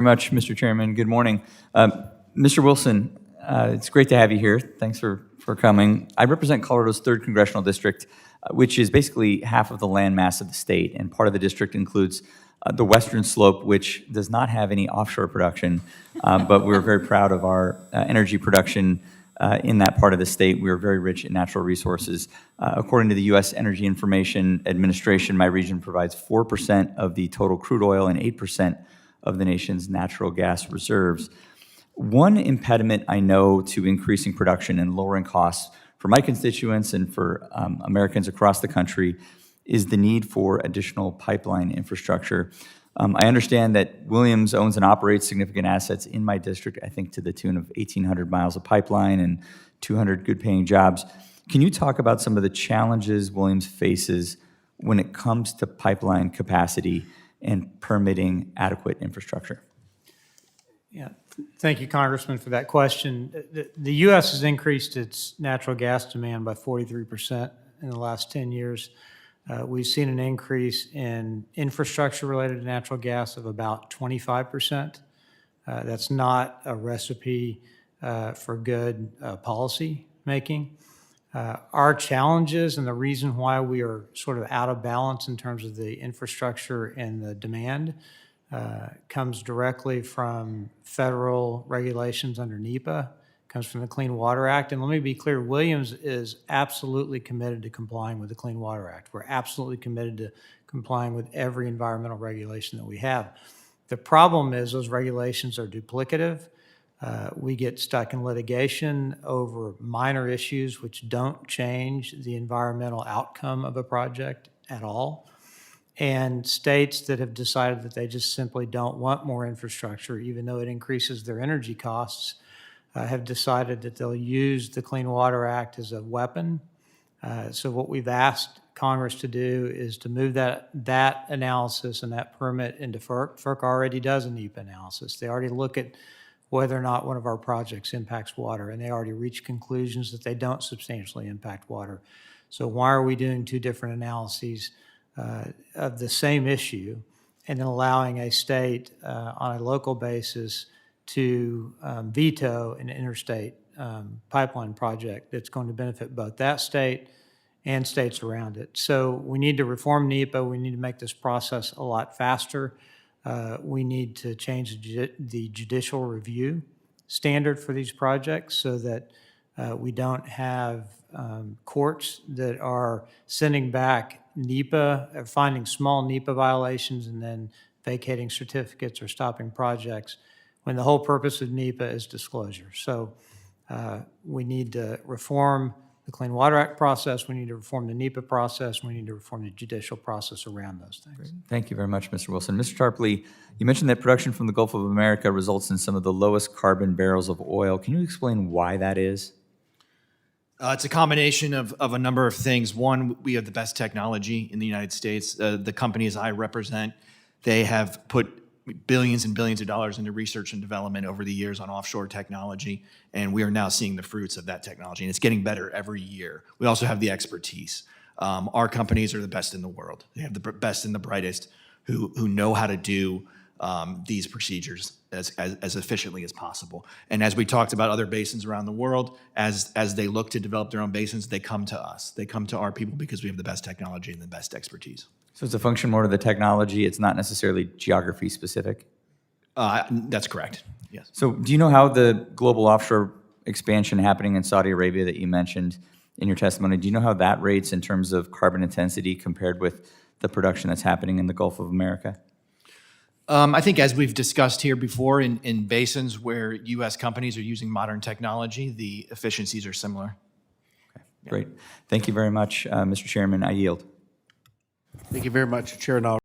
Very much, Mr. Chairman. Good morning. Mr. Wilson, it's great to have you here. Thanks for coming. I represent Colorado's 3rd Congressional District, which is basically half of the land mass of the state, and part of the district includes the western slope, which does not have any offshore production, but we're very proud of our energy production in that part of the state. We are very rich in natural resources. According to the U.S. Energy Information Administration, my region provides 4% of the total crude oil and 8% of the nation's natural gas reserves. One impediment I know to increasing production and lowering costs for my constituents and for Americans across the country is the need for additional pipeline infrastructure. I understand that Williams owns and operates significant assets in my district, I think to the tune of 1,800 miles of pipeline and 200 good-paying jobs. Can you talk about some of the challenges Williams faces when it comes to pipeline capacity and permitting adequate infrastructure? Yeah, thank you, Congressman, for that question. The U.S. has increased its natural gas demand by 43% in the last 10 years. We've seen an increase in infrastructure related to natural gas of about 25%. That's not a recipe for good policy making. Our challenges and the reason why we are sort of out of balance in terms of the infrastructure and the demand comes directly from federal regulations under NEPA, comes from the Clean Water Act. And let me be clear, Williams is absolutely committed to complying with the Clean Water Act. We're absolutely committed to complying with every environmental regulation that we have. The problem is those regulations are duplicative. We get stuck in litigation over minor issues which don't change the environmental outcome of a project at all. And states that have decided that they just simply don't want more infrastructure, even though it increases their energy costs, have decided that they'll use the Clean Water Act as a weapon. So what we've asked Congress to do is to move that analysis and that permit into FERC. FERC already does a NEPA analysis. They already look at whether or not one of our projects impacts water, and they already reach conclusions that they don't substantially impact water. So why are we doing 2 different analyses of the same issue and then allowing a state on a local basis to veto an interstate pipeline project that's going to benefit both that state and states around it? So we need to reform NEPA. We need to make this process a lot faster. We need to change the judicial review standard for these projects so that we don't have courts that are sending back NEPA, finding small NEPA violations and then vacating certificates or stopping projects when the whole purpose of NEPA is disclosure. So we need to reform the Clean Water Act process, we need to reform the NEPA process, we need to reform the judicial process around those things. Great. Thank you very much, Mr. Wilson. Mr. Tarpley, you mentioned that production from the Gulf of America results in some of the lowest carbon barrels of oil. Can you explain why that is? It's a combination of a number of things. One, we have the best technology in the United States. The companies I represent, they have put billions and billions of dollars into research and development over the years on offshore technology, and we are now seeing the fruits of that technology, and it's getting better every year. We also have the expertise. Our companies are the best in the world. They have the best and the brightest who know how to do these procedures as efficiently as possible. And as we talked about other basins around the world, as they look to develop their own basins, they come to us. They come to our people because we have the best technology and the best expertise. So it's a function more of the technology. It's not necessarily geography specific? That's correct, yes. So do you know how the global offshore expansion happening in Saudi Arabia that you mentioned in your testimony, do you know how that rates in terms of carbon intensity compared with the production that's happening in the Gulf of America? I think as we've discussed here before, in basins where U.S. companies are using modern technology, the efficiencies are similar. Okay, great. Thank you very much, Mr. Chairman. I yield. Thank you very much, Chair. Now